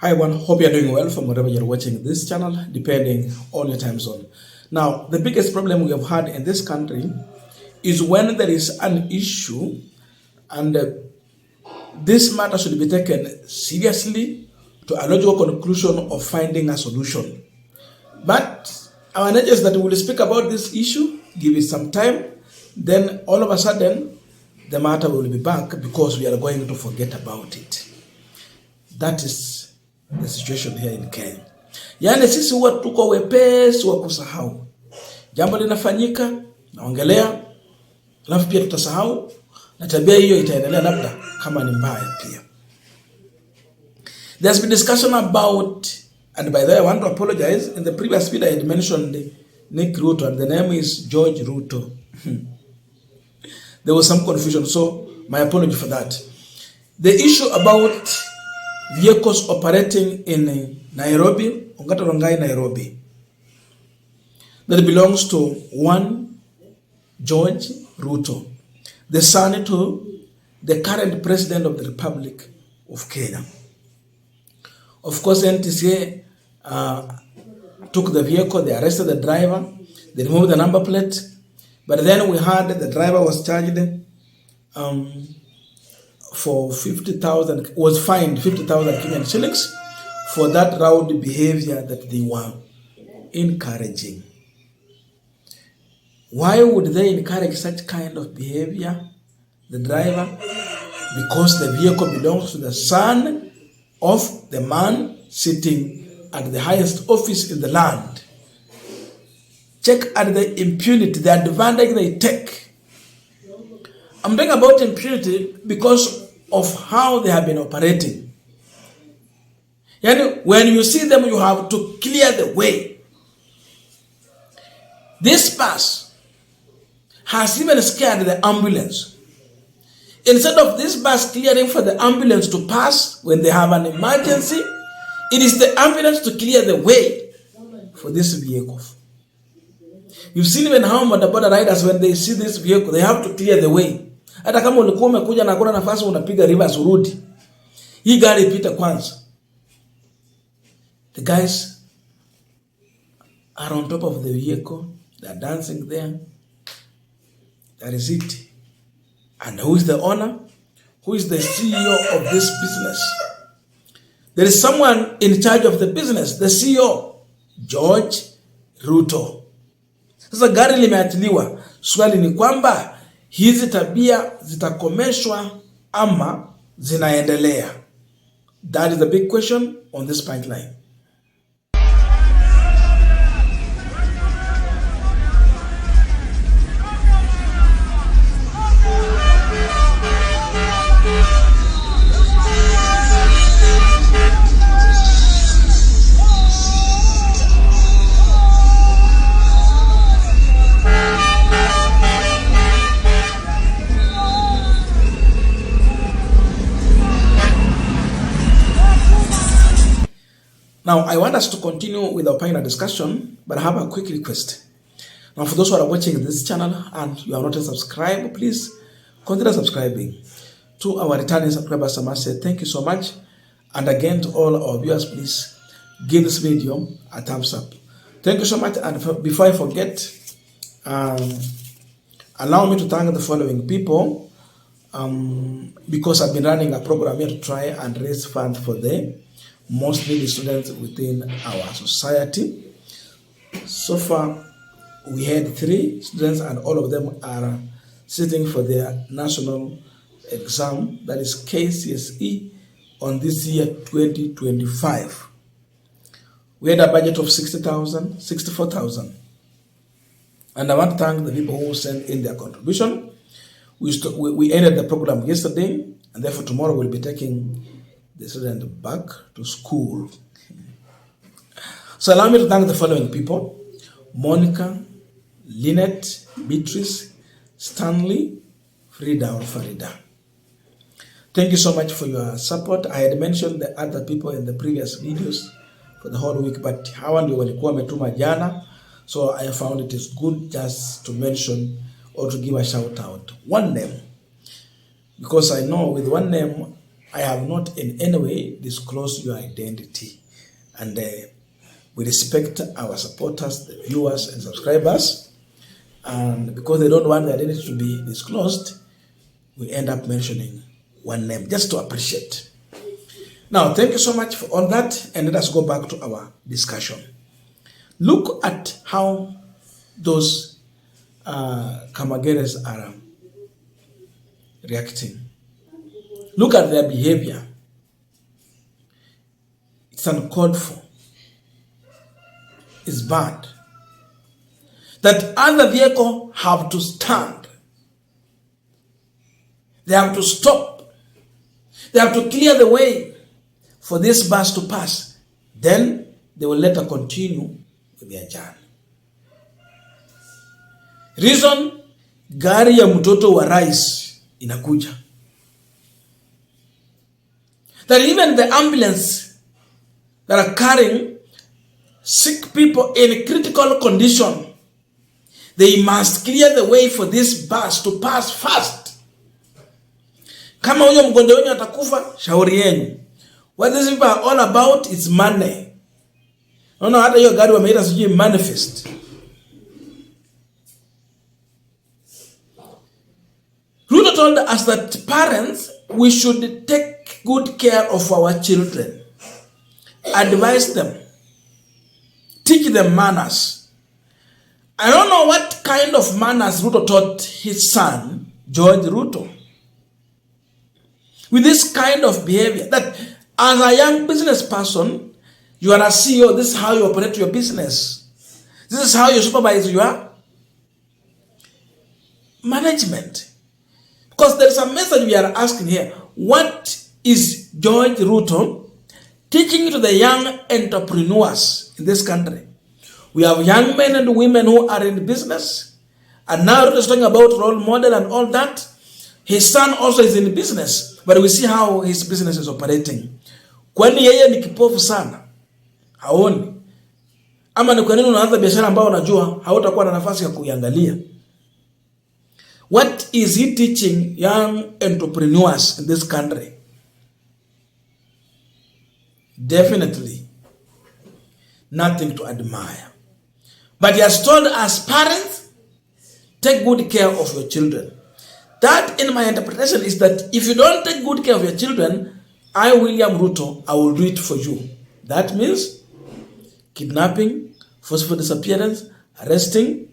Hi everyone, hope you're doing well from wherever you're watching this channel, depending on your time zone. Now, the biggest problem we have had in this country is when there is an issue and this matter should be taken seriously to a logical conclusion of finding a solution. But our nature is that we will speak about this issue, give it some time, then all of a sudden the matter will be back because we are going to forget about it. That is the situation here in Kenya. Yaani sisi huwa tuko wepesi wa kusahau. Jambo linafanyika, naongelea, alafu pia tutasahau, na tabia hiyo itaendelea labda kama ni mbaya pia. There's been discussion about, and by the way I want to apologize, in the previous video I had mentioned Nick Ruto and the name is George Ruto. There was some confusion, so my apology for that. The issue about vehicles operating in Nairobi, Rongai, Nairobi, that belongs to one George Ruto, the son to the current president of the Republic of Kenya. Of course, NTSA took the vehicle, they arrested the driver, they removed the number plate, but then we heard the driver was charged for 50,000, was fined 50,000 Kenyan shillings for that rowdy behavior that they were encouraging. Why would they encourage such kind of behavior, the driver? Because the vehicle belongs to the son of the man sitting at the highest office in the land. Check at the impunity, the advantage they take. I'm talking about impunity because of how they have been operating. Yani, when you see them, you have to clear the way. This bus has even scared the ambulance. Instead of this bus clearing for the ambulance to pass when they have an emergency, it is the ambulance to clear the way for this vehicle. You've seen even how bodaboda riders, when they see this vehicle, they have to clear the way. Hata kama ulikuwa umekuja na kuna nafasi unapiga reverse urudi, hii gari ipita kwanza. The guys are on top of the vehicle, they are dancing there. That is it. And who is the owner? Who is the CEO of this business? There is someone in charge of the business, the CEO, George Ruto. Sasa gari limeachiliwa. Swali ni kwamba hizi tabia zitakomeshwa ama zinaendelea? That is the big question on this Punchline. Now, I want us to continue with our final discussion, but I have a quick request. Now, for those who are watching this channel and you are not subscribed, please consider subscribing. To our returning subscribers, I must say thank you so much. And again, to all our viewers, please give this video a thumbs up. Thank you so much. And before I forget, allow me to thank the following people, because I've been running a program here to try and raise funds for them, mostly the students within our society. So far, we had 3 students and all of them are sitting for their national exam, that is KCSE, on this year 2025. We had a budget of 64,000. And I want to thank the people who sent in their contribution. We ended the program yesterday, and therefore tomorrow we'll be taking the student back to school. So allow me to thank the following people: Monica, Lynette, Beatrice, Stanley, Frida or Farida. Thank you so much for your support. I had mentioned the other people in the previous videos for the whole week, but hawa ndio walikuwa wametuma jana, so I found it is good just to mention or to give a shout out. One name, because I know with one name I have not in any way disclosed your identity. And we respect our supporters, the viewers and subscribers. And because they don't want their identity to be disclosed, we end up mentioning one name just to appreciate. Now, thank you so much for all that. And let us go back to our discussion. Look at how those Kamageres are reacting. Look at their behavior. It's uncalled for. It's bad. That other vehicle have to stand. They have to stop. They have to clear the way for this bus to pass. Then they will later continue with their journey. Reason, gari ya mtoto wa rais inakuja. That even the ambulance that are carrying sick people in critical condition, they must clear the way for this bus to pass fast. Kama huyo mgonjwa wenu atakufa, shauri yenu. What these people are all about is money. No, hata hiyo gari wameita sijui manifest. Ruto told us that parents, we should take good care of our children. Advise them. Teach them manners. I don't know what kind of manners Ruto taught his son, George Ruto. With this kind of behavior, that as a young business person, you are a CEO, this is how you operate your business. This is how you supervise your management. Because there is a message we are asking here. What is George Ruto teaching to the young entrepreneurs in this country? We have young men and women who are in business. And now Ruto is talking about role model and all that. His son also is in business. But we see how his business is operating. Kwani yeye ni kipofu sana? Haoni. Ama ni kwa nini unaanza biashara ambayo unajua hautakuwa na nafasi ya kuiangalia? What is he teaching young entrepreneurs in this country? Definitely nothing to admire. But he has told us parents, take good care of your children. That, in my interpretation, is that if you don't take good care of your children, I, William Ruto, I will do it for you. That means kidnapping, forceful disappearance, arresting,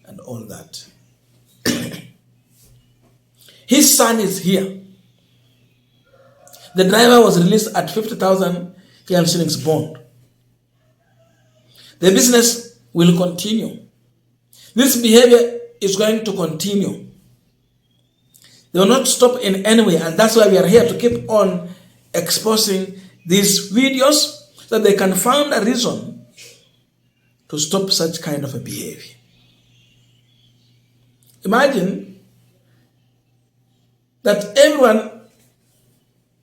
and all that. His son is here. The driver was released at 50,000 Kenyan shillings bond. The business will continue. This behavior is going to continue. They will not stop in any way, and that's why we are here to keep on exposing these videos so that they can find a reason to stop such kind of a behavior. Imagine that everyone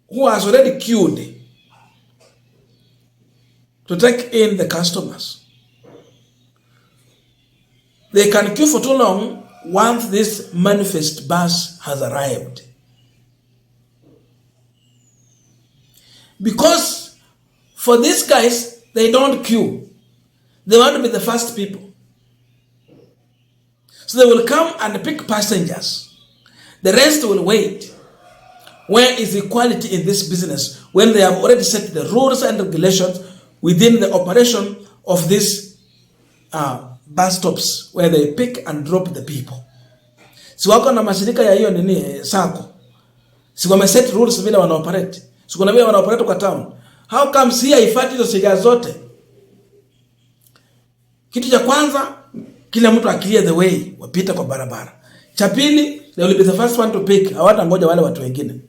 who has already queued to take in the customers, they can queue for too long once this manifest bus has arrived. Because for these guys, they don't queue. They want to be the first people. So they will come and pick passengers. The rest will wait. Where is equality in this business when they have already set the rules and regulations within the operation of these bus stops where they pick and drop the people? Si wako na mashirika ya hiyo nini sako. Si wame set rules vile wana operate. Si kuna vile wana operate kwa town. How comes here ifati hizo sheria zote? Kitu cha kwanza, kila mtu clear the way wapita kwa barabara. Cha pili, they will be the first one to pick. Hawatangoja wale watu wengine.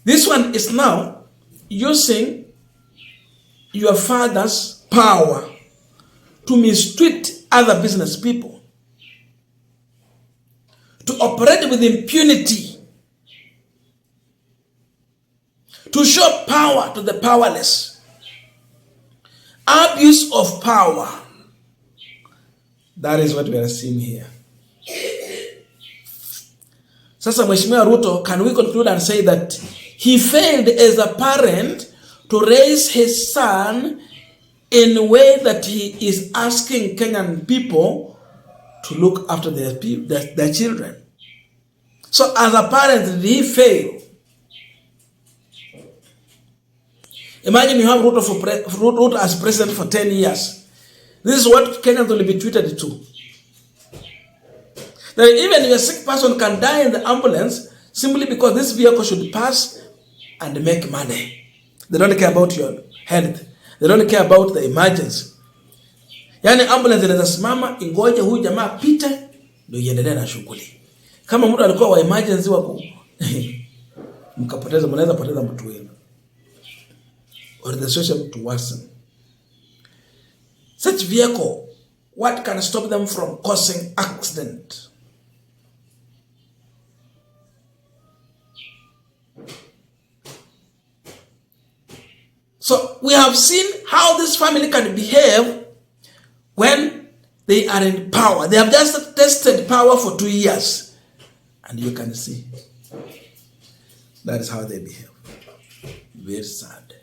This one is now using your father's power to mistreat other business people, to operate with impunity, to show power to the powerless, abuse of power. That is what we are seeing here. Sasa Mheshimiwa Ruto, can we conclude and say that he failed as a parent to raise his son in a way that he is asking Kenyan people to look after their children? So as a parent, did he fail? Imagine you have Ruto as president for 10 years. This is what Kenyans will be tweeted to. That even a sick person can die in the ambulance simply because this vehicle should pass and make money. They don't care about your health. They don't care about the emergency. Yani ambulance inaweza simama ingoje huyu jamaa pite ndio iendelee na shughuli. Kama mtu alikuwa wa emergency wako mnaweza poteza mtu wenu. Or the situation to worsen. Such vehicle, what can stop them from causing accident? So we have seen how this family can behave when they are in power. They have just tested power for 2 years. And you can see that is how they behave. Very sad.